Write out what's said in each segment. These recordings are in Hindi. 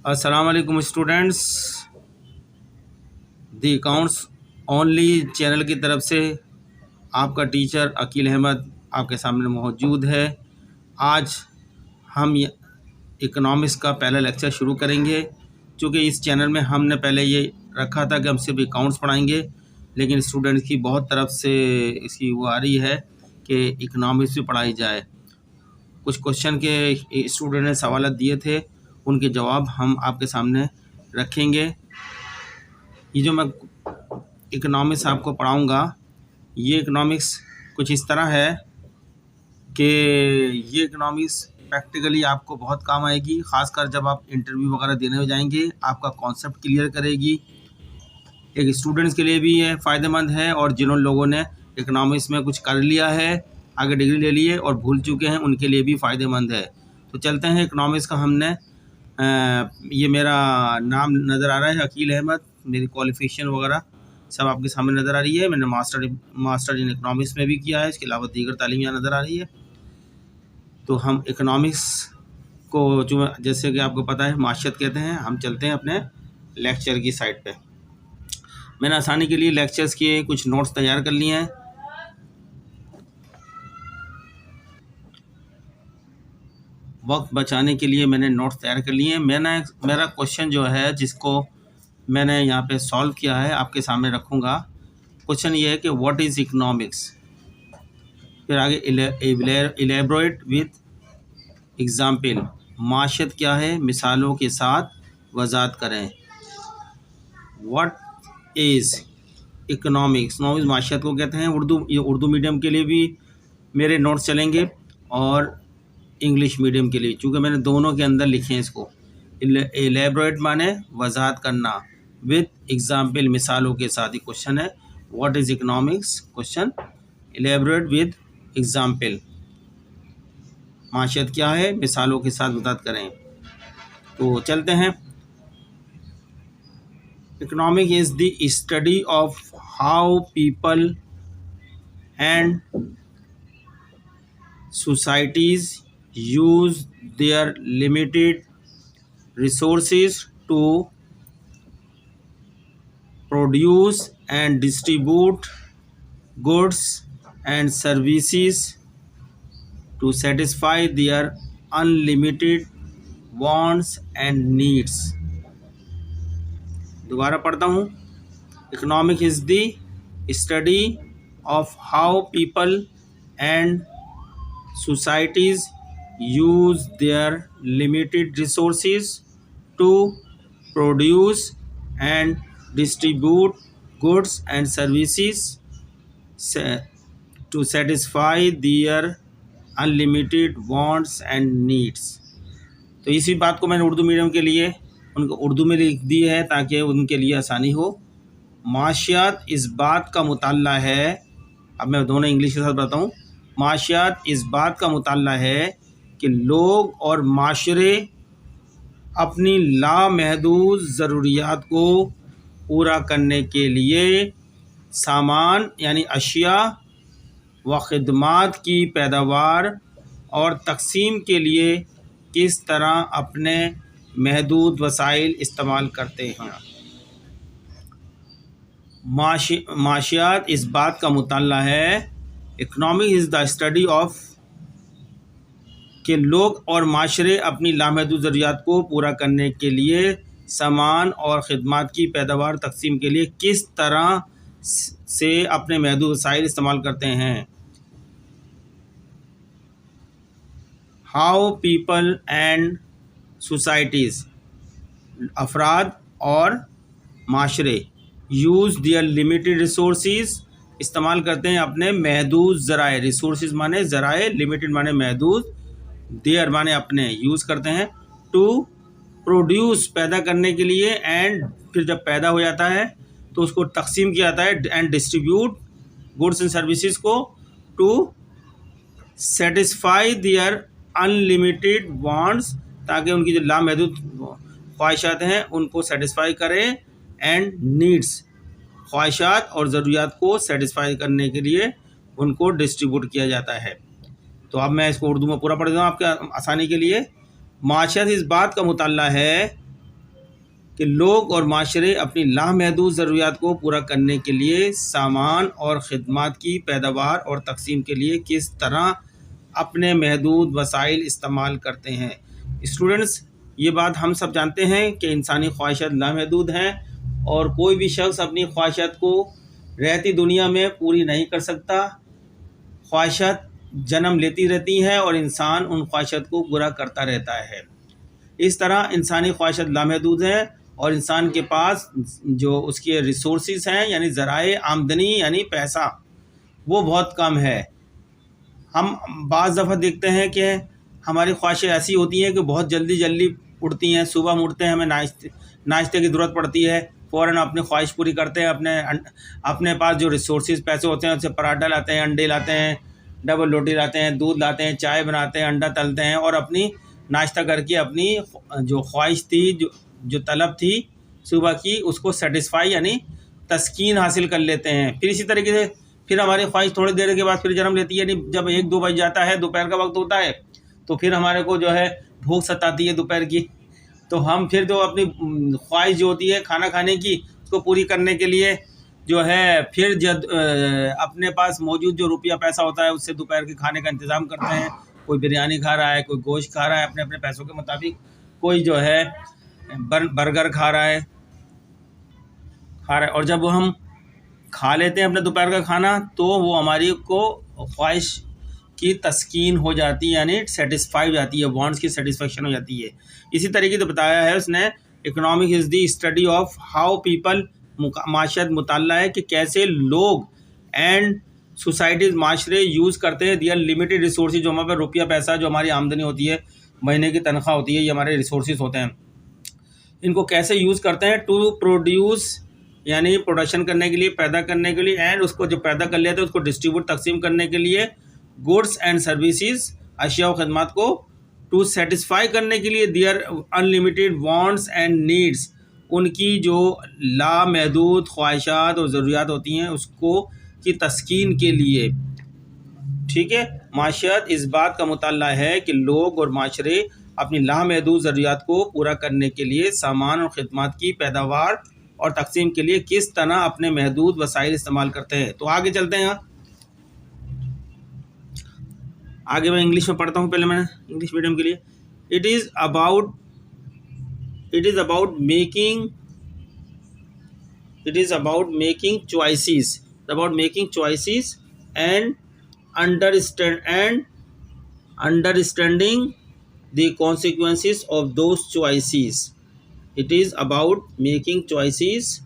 अस्सलाम वालेकुम students. The accounts only channel की तरफ से आपका टीचर अकील अहमद आपके सामने मौजूद है। आज हम इकोनॉमिक्स का पहला लेक्चर शुरू करेंगे। चूँकि इस चैनल में हमने पहले ये रखा था कि हम सिर्फ अकाउंट्स पढ़ाएंगे, लेकिन स्टूडेंट्स की बहुत तरफ से इसकी वो आ रही है कि इकोनॉमिक्स भी पढ़ाई जाए। कुछ क्वेश्चन के स्टूडेंट ने सवाल दिए थे, उनके जवाब हम आपके सामने रखेंगे। ये जो मैं इकोनॉमिक्स आपको पढ़ाऊँगा, ये इकोनॉमिक्स कुछ इस तरह है कि ये इकोनॉमिक्स प्रैक्टिकली आपको बहुत काम आएगी, ख़ासकर जब आप इंटरव्यू वगैरह देने हो जाएंगे। आपका कॉन्सेप्ट क्लियर करेगी। एक स्टूडेंट्स के लिए भी ये फ़ायदेमंद है, और जिन लोगों ने इकोनॉमिक्स में कुछ कर लिया है, आगे डिग्री ले लिए और भूल चुके हैं, उनके लिए भी फ़ायदेमंद है। तो चलते हैं इकोनॉमिक्स का। हमने ये मेरा नाम नज़र आ रहा है अकील अहमद, मेरी क्वालिफ़िकेशन वगैरह सब आपके सामने नज़र आ रही है। मैंने मास्टर इन इकोनॉमिक्स में भी किया है, इसके अलावा दीगर तालीम यहाँ नज़र आ रही है। तो हम इकोनॉमिक्स को, जो जैसे कि आपको पता है माशियत कहते हैं। हम चलते हैं अपने लेक्चर की साइड पे। मैंने आसानी के लिए लेक्चर्स के कुछ नोट्स तैयार कर लिए हैं। वक्त बचाने के लिए मैंने नोट्स तैयार कर लिए हैं। मेरा क्वेश्चन जो है, जिसको मैंने यहाँ पे सॉल्व किया है, आपके सामने रखूँगा। क्वेश्चन ये है कि व्हाट इज़ इकोनॉमिक्स। फिर आगे इलेबोरेट विथ एग्जाम्पल। माशियत क्या है, मिसालों के साथ वजाहत करें। What is economics. इकोनॉमिक्स माशियत को कहते हैं। उर्दू मीडियम के लिए भी मेरे नोट्स चलेंगे और इंग्लिश मीडियम के लिए, चूँकि मैंने दोनों के अंदर लिखे हैं इसको। एलेबोरेट माने वजाहत करना, विथ एग्जाम्पल मिसालों के साथ। ही क्वेश्चन है what is economics. Question elaborate with example. माशियत क्या है, मिसालों के साथ वजाहत करें। तो चलते हैं। Economic is the study of how people and societies use their limited resources to produce and distribute goods and services to satisfy their unlimited wants and needs। दोबारा पढ़ता हूँ। Economic is the study of how people and societies use their limited resources to produce and distribute goods and services to satisfy their unlimited wants and needs। तो इसी बात को मैंने उर्दू मीडियम के लिए उनको उर्दू में लिख दी है, ताकि उनके लिए आसानी हो। माशियात इस बात का मुताल्ला है, अब मैं दोनों इंग्लिश के साथ बताता हूँ। माशियात इस बात का मुताल्ला है कि लोग और माशरे अपनी लामहदूद ज़रूरियात को पूरा करने के लिए सामान यानी अशिया व ख़िदमात की पैदावार और तकसीम के लिए किस तरह अपने महदूद वसाइल इस्तेमाल करते हैं। माशियात इस बात का मुताल्ला है, economic is the study of, कि लोग और माशरे अपनी लामहदूद ज़रूरियात को पूरा करने के लिए सामान और ख़िदमात की पैदावार तकसीम के लिए किस तरह से अपने महदूद वसाइल इस्तेमाल करते हैं। हाउ पीपल एंड सोसाइटीज़, अफराद और माशरे, यूज़ दियर लिमिटेड रिसोर्सेज, इस्तेमाल करते हैं अपने महदूद ज़राए। रिसोर्सेज माने ज़राए, लिमिटेड माने महदूद, देयर माने अपने, यूज़ करते हैं। टू प्रोड्यूस, पैदा करने के लिए, एंड फिर जब पैदा हो जाता है तो उसको तकसीम किया जाता है, and distribute goods and services को, to satisfy their unlimited wants, ताकि उनकी जो लामहदूद ख्वाहिशात हैं उनको सेटिस्फाई करें, एंड नीड्स, ख्वाहिशात और ज़रूरियात को सेटिस्फाई करने के लिए उनको डिस्ट्रीब्यूट किया जाता है। तो अब मैं इसको उर्दू में पूरा पढ़ देता हूँ आपके आसानी के लिए। माशियत इस बात का मुताल्ला है कि लोग और माशरे अपनी लामहदूद ज़रूरियात को पूरा करने के लिए सामान और ख़िदमात की पैदावार और तकसीम के लिए किस तरह अपने महदूद वसाइल इस्तेमाल करते हैं। स्टूडेंट्स, ये बात हम सब जानते हैं कि इंसानी ख्वाहिशात लामहदूद हैं और कोई भी शख्स अपनी ख्वाहिशात को रहती दुनिया में पूरी नहीं कर सकता। ख्वाहिशात जन्म लेती रहती हैं और इंसान उन ख्वाहिशात को पूरा करता रहता है। इस तरह इंसानी ख्वाहिशात लामहदूद हैं और इंसान के पास जो उसके रिसोर्सेज हैं यानी ज़राए आमदनी यानी पैसा वो बहुत कम है। हम बाज़ दफ़ा देखते हैं कि हमारी ख्वाहिशें ऐसी होती हैं कि बहुत जल्दी उठती हैं। सुबह हम उठते हैं, हमें नाश्ते की ज़रूरत पड़ती है, फ़ौरन अपनी ख्वाहिश पूरी करते हैं। अपने पास जो रिसोर्सेज पैसे होते हैं उससे पराठा लाते हैं, अंडे लाते हैं, डबल रोटी लाते हैं, दूध लाते हैं, चाय बनाते हैं, अंडा तलते हैं और अपनी नाश्ता करके अपनी जो ख्वाहिश थी, जो तलब थी सुबह की, उसको सेटिस्फाई यानी तस्कीन हासिल कर लेते हैं। फिर इसी तरीके से फिर हमारी ख्वाहिश थोड़ी देर के बाद फिर जन्म लेती है, यानी जब 1-2 बज जाता है, दोपहर का वक्त होता है, तो फिर हमारे को जो है भूख सताती है दोपहर की। तो हम फिर जो अपनी ख्वाहिश जो होती है खाना खाने की, उसको पूरी करने के लिए जो है फिर जब अपने पास मौजूद जो रुपया पैसा होता है उससे दोपहर के खाने का इंतज़ाम करते हैं। कोई बिरयानी खा रहा है, कोई गोश्त खा रहा है अपने अपने पैसों के मुताबिक, कोई जो है बर्गर खा रहा है। और जब हम खा लेते हैं अपने दोपहर का खाना तो वो हमारी को ख्वाहिश की तस्कीन हो जाती है यानी सेटिस्फाई हो जाती है, वांट्स की सेटिस्फेक्शन हो जाती है। इसी तरीके से बताया है उसने, economic is the study of how people, माशरत मुताल्ला है कि कैसे लोग एंड सोसाइटीज़ माशरे यूज़ करते हैं दियर लिमिटेड रिसोर्सेज, जो हमारे पास रुपया पैसा जो हमारी आमदनी होती है, महीने की तनख्वाह होती है, ये हमारे रिसोर्सेज होते हैं, इनको कैसे यूज़ करते हैं टू प्रोड्यूस यानी प्रोडक्शन करने के लिए, पैदा करने के लिए, एंड उसको जो पैदा कर लेते हैं उसको डिस्ट्रीब्यूट तकसीम करने के लिए, गुड्स एंड सर्विसेज अशिया और खदमात को टू सेटिस्फाई करने के लिए दियर अनलिमिटेड वांट्स एंड नीड्स, उनकी जो लामहदूद ख्वाहिशात और ज़रूरियात होती हैं उसको की तस्कीन के लिए। ठीक है, माशरत इस बात का मुताल्ला है कि लोग और माशरे अपनी लामहदूद ज़रूरियात को पूरा करने के लिए सामान और ख़िदमात की पैदावार और तकसीम के लिए किस तरह अपने महदूद वसाइल इस्तेमाल करते हैं। तो आगे चलते हैं, आगे मैं इंग्लिश में पढ़ता हूँ, पहले मैंने इंग्लिश मीडियम के लिए। It is about making choices and understanding the consequences of those choices. It is about making choices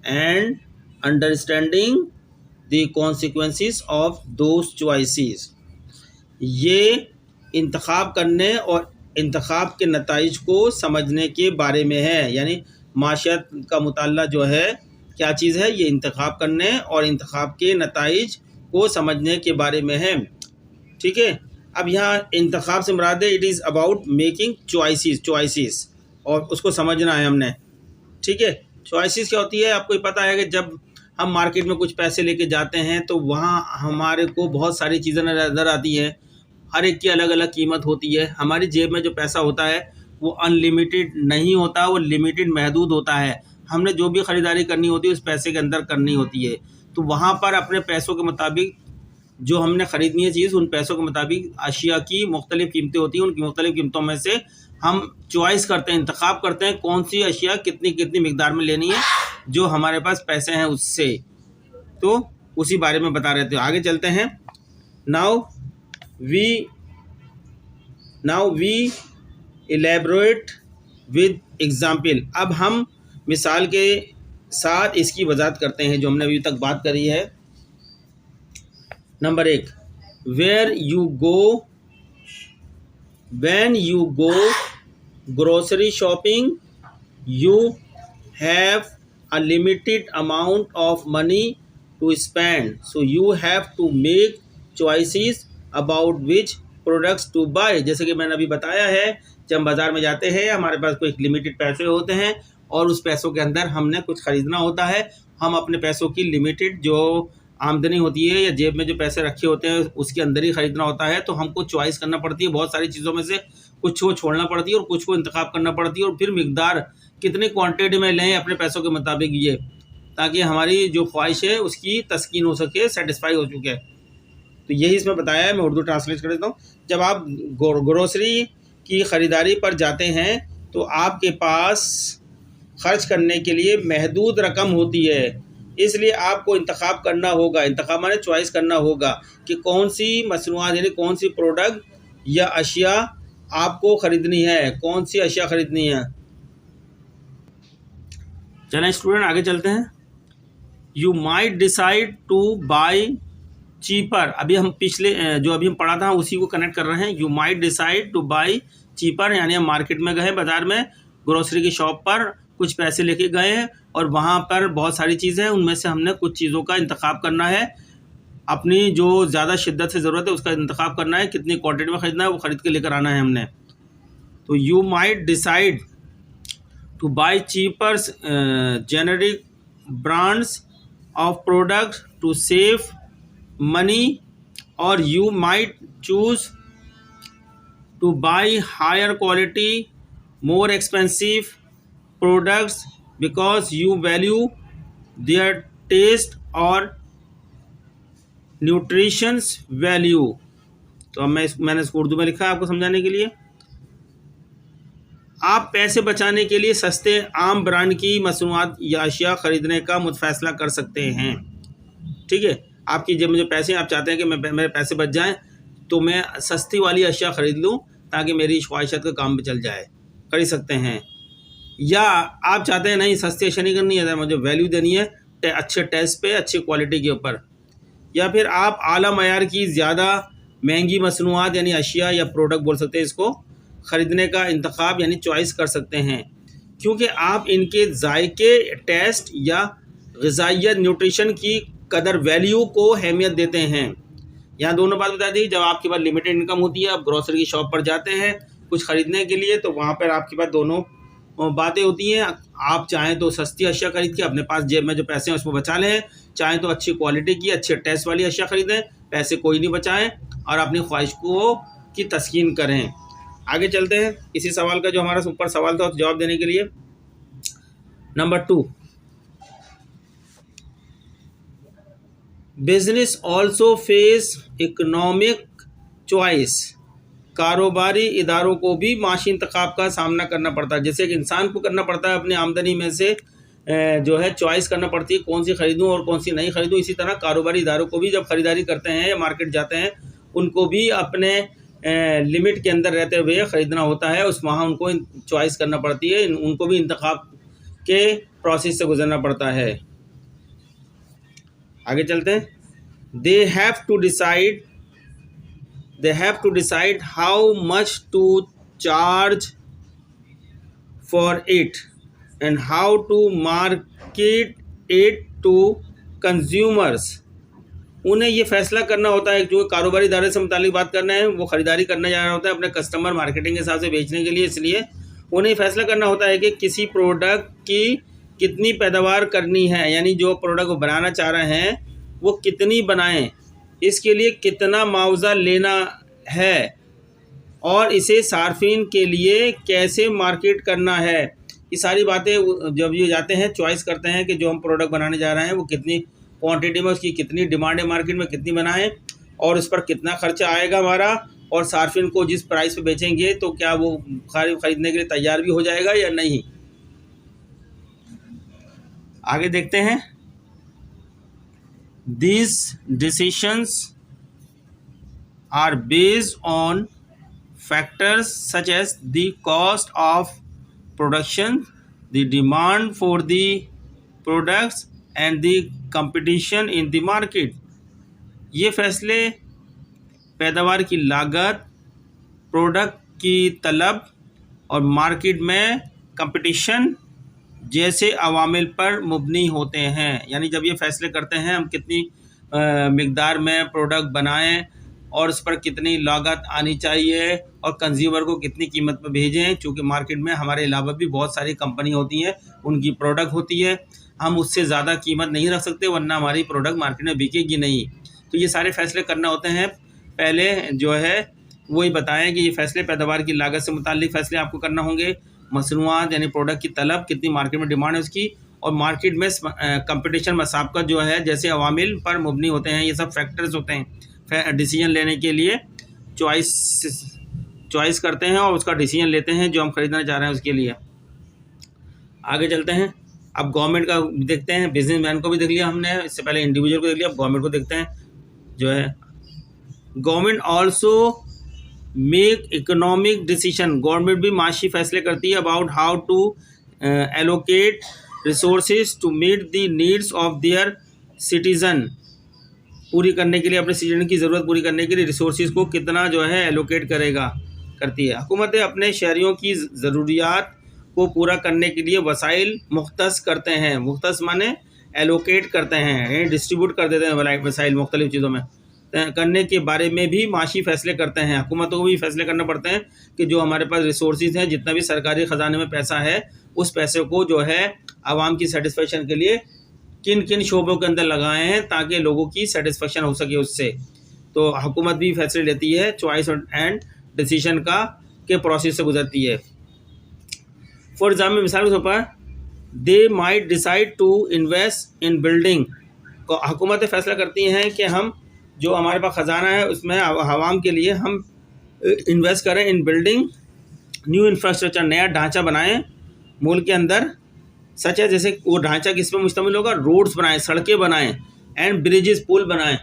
and understanding the consequences of those choices. ये इंतखाब करने और इंतखाब के नताइज को समझने के बारे में है, यानी माशरत का मुताल्ला जो है क्या चीज़ है, ये इंतखाब करने और इंतखाब के नताइज को समझने के बारे में है। ठीक है, अब यहाँ इंतखाब से मुराद है it is about making choices और उसको समझना है हमने। ठीक है, चॉइसेस क्या होती है, आपको पता है कि जब हम मार्केट में कुछ पैसे लेके जाते हैं तो वहाँ हमारे को बहुत सारी चीज़ें नज़र आती हैं, हर एक की अलग अलग कीमत होती है। हमारी जेब में जो पैसा होता है वो अनलिमिटेड नहीं होता, वो लिमिटेड महदूद होता है। हमने जो भी ख़रीदारी करनी होती है उस पैसे के अंदर करनी होती है। तो वहाँ पर अपने पैसों के मुताबिक जो हमने ख़रीदनी है चीज़, उन पैसों के मुताबिक अशिया की मुख्तलिफ़ कीमतें होती हैं। उनकी मुख्तलिफ़ कीमतों में से हम चॉइस करते हैं, इंतखाब करते हैं कौन सी अशिया कितनी मिकदार में लेनी है जो हमारे पास पैसे हैं उससे। तो उसी बारे में बता रहे थे। आगे चलते हैं। Now we elaborate with example. अब हम मिसाल के साथ इसकी वजाहत करते हैं जो हमने अभी तक बात करी है। Number 1, when you go grocery shopping you have a limited amount of money to spend, so you have to make choices about which products to buy. जैसे कि मैंने अभी बताया है, जब हम बाज़ार में जाते हैं हमारे पास कोई लिमिटेड पैसे होते हैं और उस पैसों के अंदर हमने कुछ ख़रीदना होता है। हम अपने पैसों की लिमिटेड जो आमदनी होती है या जेब में जो पैसे रखे होते हैं उसके अंदर ही ख़रीदना होता है। तो हमको चॉइस करना पड़ती है बहुत सारी चीज़ों में से, कुछ को छोड़ना पड़ती है और कुछ को इंतखाब करना पड़ती है, और फिर मिकदार कितनी क्वांटिटी में लें अपने पैसों के मुताबिक, ये ताकि हमारी जो ख्वाहिश है उसकी तस्कीन हो सके, सेटिस्फाई हो चुके। तो यही इसमें बताया है, मैं उर्दू ट्रांसलेट कर देता हूँ। जब आप ग्रोसरी की ख़रीदारी पर जाते हैं तो आपके पास खर्च करने के लिए महदूद रकम होती है, इसलिए आपको इंतखाब करना होगा, इंतखाब माने चॉइस करना होगा कि कौन सी मसनूआत यानी कौन सी प्रोडक्ट या अशिया आपको ख़रीदनी है, कौन सी अशिया ख़रीदनी है। चलें स्टूडेंट आगे चलते हैं। You might decide to buy cheaper, अभी हम पिछले जो अभी हम पढ़ा था उसी को कनेक्ट कर रहे हैं। You might decide to buy cheaper, यानी हम मार्केट में गए, बाज़ार में ग्रोसरी की शॉप पर कुछ पैसे लेके गए हैं और वहाँ पर बहुत सारी चीज़ें हैं, उनमें से हमने कुछ चीज़ों का इंतखाब करना है, अपनी जो ज़्यादा शिद्दत से ज़रूरत है उसका इंतखाब करना है, कितनी क्वांटिटी में ख़रीदना है वो ख़रीद के लेकर आना है हमने। तो you might decide to buy cheaper generic brands of product to save money, और you might choose to buy higher quality more expensive products because you value their taste और nutrition's value। तो अब मैंने इसको उर्दू में लिखा है आपको समझाने के लिए। आप पैसे बचाने के लिए सस्ते आम ब्रांड की मसनूआत या अशिया ख़रीदने का फैसला कर सकते हैं। ठीक है, आपकी जब मुझे पैसे, आप चाहते हैं कि मेरे पैसे बच जाएं तो मैं सस्ती वाली अशिया ख़रीद लूँ ताकि मेरी ख्वाहिशात का काम भी चल जाए, खरीद सकते हैं। या आप चाहते हैं नहीं सस्ती अशिया नहीं करनी है, मुझे वैल्यू देनी है अच्छे टेस्ट पे, अच्छी क्वालिटी के ऊपर। या फिर आप आला मयार की ज़्यादा महंगी मसनूआत यानी अशिया या प्रोडक्ट बोल सकते हैं इसको, ख़रीदने का इंतखाब यानी चॉइस कर सकते हैं, क्योंकि आप इनके जायके, टेस्ट या ग़िज़ाइयत, न्यूट्रिशन की कदर, वैल्यू को अहमियत देते हैं। यहाँ दोनों बात बता दी। जब आपके पास लिमिटेड इनकम होती है, आप ग्रोसरी की शॉप पर जाते हैं कुछ ख़रीदने के लिए, तो वहाँ पर आपके पास दोनों बातें होती हैं। आप चाहें तो सस्ती अशिया ख़रीद के अपने पास जेब में जो पैसे हैं उसमें बचा लें, चाहें तो अच्छी क्वालिटी की, अच्छे टेस्ट वाली अशिया ख़रीदें, पैसे कोई नहीं बचाएं और अपनी ख्वाहिश को की तस्कीन करें। आगे चलते हैं इसी सवाल का, जो हमारा ऊपर सवाल था, जवाब देने के लिए। Number 2, business also face economic choice, कारोबारी इदारों को भी माशी इंतखाब का सामना करना पड़ता है। जैसे एक इंसान को करना पड़ता है अपनी आमदनी में से जो है चॉइस करना पड़ती है कौन सी ख़रीदूं और कौन सी नहीं ख़रीदूं, इसी तरह कारोबारी इदारों को भी जब ख़रीदारी करते हैं या मार्केट जाते हैं उनको भी अपने लिमिट के अंदर रहते हुए ख़रीदना होता है, उस वहाँ उनको चॉइस करना पड़ती है, उनको भी इंतखाब के प्रोसेस से गुजरना पड़ता है। आगे चलते हैं। दे have to decide how much to charge for it and how to market it to consumers। उन्हें ये फैसला करना होता है, जो कारोबारी इदारे से मुतालिक बात करना है, वो ख़रीदारी करने जा रहा होता है अपने कस्टमर मार्केटिंग के हिसाब से बेचने के लिए, इसलिए उन्हें फैसला करना होता है कि किसी प्रोडक्ट की कितनी पैदावार करनी है, यानी जो प्रोडक्ट वो बनाना चाह रहे हैं वो कितनी बनाएं, इसके लिए कितना मुआवजा लेना है और इसे सार्फिन के लिए कैसे मार्केट करना है। ये सारी बातें जब ये जाते हैं चॉइस करते हैं कि जो हम प्रोडक्ट बनाने जा रहे हैं वो कितनी क्वांटिटी में, उसकी कितनी डिमांड है मार्केट में, कितनी बनाएं और उस पर कितना खर्चा आएगा हमारा, और सार्फिन को जिस प्राइस पे बेचेंगे तो क्या वो ख़रीदने के लिए तैयार भी हो जाएगा या नहीं। आगे देखते हैं। These decisions are based on factors such as the cost of production, the demand for the products and the competition in the market। ये फैसले पैदावार की लागत, प्रोडक्ट की तलब और मार्केट में कंपटीशन जैसे अवामिल पर मुबनी होते हैं। यानी जब ये फैसले करते हैं हम कितनी मिकदार में प्रोडक्ट बनाएं और उस पर कितनी लागत आनी चाहिए और कंज्यूमर को कितनी कीमत पर भेजें, चूँकि मार्केट में हमारे अलावा भी बहुत सारी कंपनी होती हैं, उनकी प्रोडक्ट होती है, हम उससे ज़्यादा कीमत नहीं रख सकते वरना हमारी प्रोडक्ट मार्केट में बिकेगी नहीं। तो ये सारे फैसले करना होते हैं पहले जो है वही बताएं कि ये फैसले पैदावार की लागत से मुताल्लिक फैसले आपको करना होंगे, मसनूआत यानी प्रोडक्ट की तलब, कितनी मार्केट में डिमांड है उसकी, और मार्केट में कंपटीशन मसाबकत जो है जैसे अवामिल पर मुबनी होते हैं, ये सब फैक्टर्स होते हैं डिसीजन लेने के लिए, चॉइस करते हैं और उसका डिसीजन लेते हैं जो हम खरीदना चाह रहे हैं उसके लिए। आगे चलते हैं, अब गवर्नमेंट का देखते हैं, बिजनेसमैन को भी देख लिया हमने, इससे पहले इंडिविजुअल को देख लिया, अब गवर्नमेंट को देखते हैं जो है। Government also make economic decision, government भी माशी फैसले करती है about how to allocate resources to meet the needs of their citizen, पूरी करने के लिए अपने सिटीजन की ज़रूरत पूरी करने के लिए रिसोर्सेज को कितना जो है एलोकेट करती है। हुकूमतें अपने शहरियों की ज़रूरियात को पूरा करने के लिए वसाइल मुख्तस करते हैं, मुख्तस माने एलोकेट करते हैं, डिस्ट्रीब्यूट कर देते हैं वसाइल मुख्तलिफ़ चीज़ों में करने के बारे में भी माशी फ़ैसले करते हैं। हुकूमतों को भी फैसले करने पड़ते हैं कि जो हमारे पास रिसोर्सेज हैं, जितना भी सरकारी ख़जाने में पैसा है, उस पैसे को जो है आवाम की सेटिस्फेक्शन के लिए किन किन शोबों के अंदर लगाए हैं ताकि लोगों की सेटिस्फेक्शन हो सके उससे। तो हुकूमत भी फैसले लेती है, चॉइस एंड डिसीजन के प्रोसेस से गुजरती है। फॉर एग्जाम्पल, मिसाल के तौर पर, they might decide to invest in building, हुकूमतें फैसला करती हैं कि हम जो हमारे पास ख़जाना है उसमें आवाम के लिए हम इन्वेस्ट करें इन बिल्डिंग न्यू इंफ्रास्ट्रक्चर, नया ढांचा बनाएं मुल्क के अंदर, सच है जैसे वो ढांचा किस पर मुश्तमिल होगा, रोड्स बनाएं, सड़कें बनाएं, एंड ब्रिजेस, पुल बनाएं,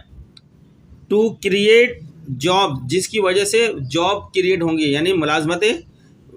टू क्रिएट जॉब, जिसकी वजह से जॉब क्रिएट होंगी यानी मुलाजमतें,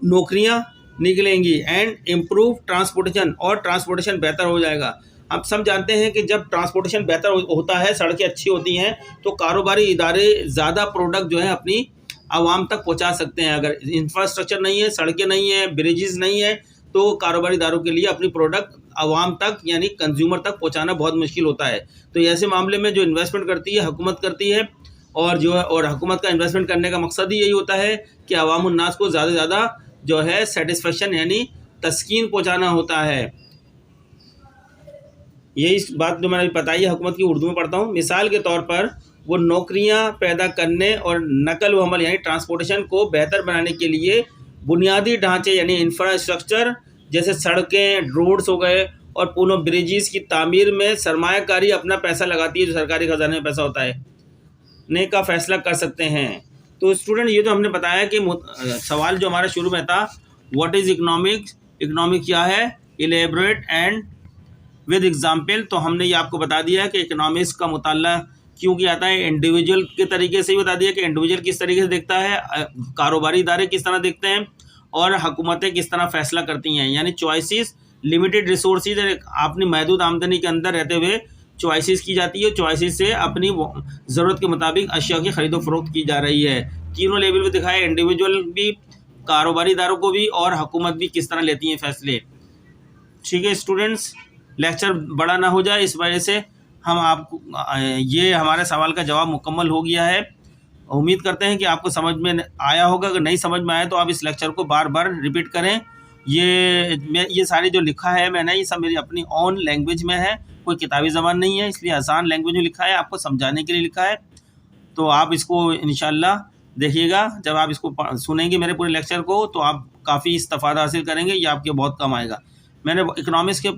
नौकरियां निकलेंगी, एंड इम्प्रूव ट्रांसपोर्टेशन, और ट्रांसपोर्टेशन बेहतर हो जाएगा। आप सब जानते हैं कि जब ट्रांसपोर्टेशन बेहतर होता है, सड़कें अच्छी होती हैं, तो कारोबारी इदारे ज़्यादा प्रोडक्ट जो है अपनी आवाम तक पहुंचा सकते हैं। अगर इंफ्रास्ट्रक्चर नहीं है, सड़कें नहीं है, ब्रिजेस नहीं है, तो कारोबारी इदारों के लिए अपनी प्रोडक्ट आवाम तक यानी कंज्यूमर तक पहुंचाना बहुत मुश्किल होता है। तो ऐसे मामले में जो इन्वेस्टमेंट करती है हुकूमत करती है, और जो है और हुकूमत का इन्वेस्टमेंट करने का मकसद ही यही होता है कि अवाम उन्नास को ज़्यादा से ज़्यादा जो है सेटिस्फेक्शन यानी तस्कीन पहुँचाना होता है। यही बात जो मैंने बताई है हुकूमत की, उर्दू में पढ़ता हूँ। मिसाल के तौर पर, वो नौकरियां पैदा करने और नकल व हमल यानी ट्रांसपोर्टेशन को बेहतर बनाने के लिए बुनियादी ढांचे यानी इंफ्रास्ट्रक्चर जैसे सड़कें, रोड्स हो गए, और पुलों ब्रिजेस की तामीर में सरमायाकारी अपना पैसा लगाती है, जो सरकारी खजाने में पैसा होता है, ने का फैसला कर सकते हैं। तो स्टूडेंट, ये जो हमने बताया कि सवाल जो हमारा शुरू में था, व्हाट इज़ इकनॉमिक्स, इकनॉमिक क्या है, इलेबरेट एंड विद एग्जाम्पल, तो हमने ये आपको बता दिया है कि इकनॉमिक्स का मुताला क्यों किया जाता है, इंडिविजुअल के तरीके से ही बता दिया कि इंडिविजुअल किस तरीके से देखता है, कारोबारी इदारे किस तरह देखते हैं, और हुकूमतें किस तरह फैसला करती हैं, यानी चॉइसेस, लिमिटेड रिसोर्सेज, अपनी महदूद आमदनी के अंदर रहते हुए चॉइसेस की जाती है, चॉइसेस से अपनी ज़रूरत के मुताबिक अशिया की ख़रीदो फरोख्त की जा रही है। तीनों लेवल पे दिखाया, इंडिविजुअल भी, कारोबारी इदारों को भी, और हुकूमत भी किस तरह लेती हैं फैसले। ठीक है स्टूडेंट्स, लेक्चर बड़ा ना हो जाए इस वजह से हम आपको ये हमारे सवाल का जवाब मुकम्मल हो गया है। उम्मीद करते हैं कि आपको समझ में आया होगा। अगर नहीं समझ में आया तो आप इस लेक्चर को बार बार रिपीट करें। ये सारी जो लिखा है मैंने, ये सब मेरी अपनी ओन लैंग्वेज में है, कोई किताबी ज़बान नहीं है, इसलिए आसान लैंग्वेज में लिखा है, आपको समझाने के लिए लिखा है। तो आप इसको इंशाल्लाह देखिएगा, जब आप इसको सुनेंगे मेरे पूरे लेक्चर को, तो आप काफ़ी इस्तेफादा हासिल करेंगे, ये आपके बहुत काम आएगा। मैंने इकनॉमिक्स के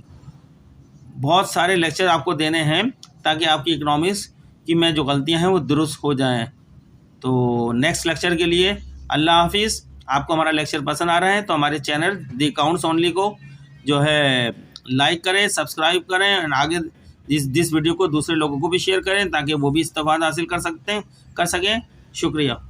बहुत सारे लेक्चर आपको देने हैं ताकि आपकी इकनॉमिक्स की में जो गलतियां हैं वो दुरुस्त हो जाएं। तो नेक्स्ट लेक्चर के लिए अल्लाह हाफिज़। आपको हमारा लेक्चर पसंद आ रहा है तो हमारे चैनल द अकाउंट्स ओनली को जो है लाइक करें, सब्सक्राइब करें, और आगे दिस वीडियो को दूसरे लोगों को भी शेयर करें ताकि वो भी इस्तेफादा हासिल कर सकें। शुक्रिया।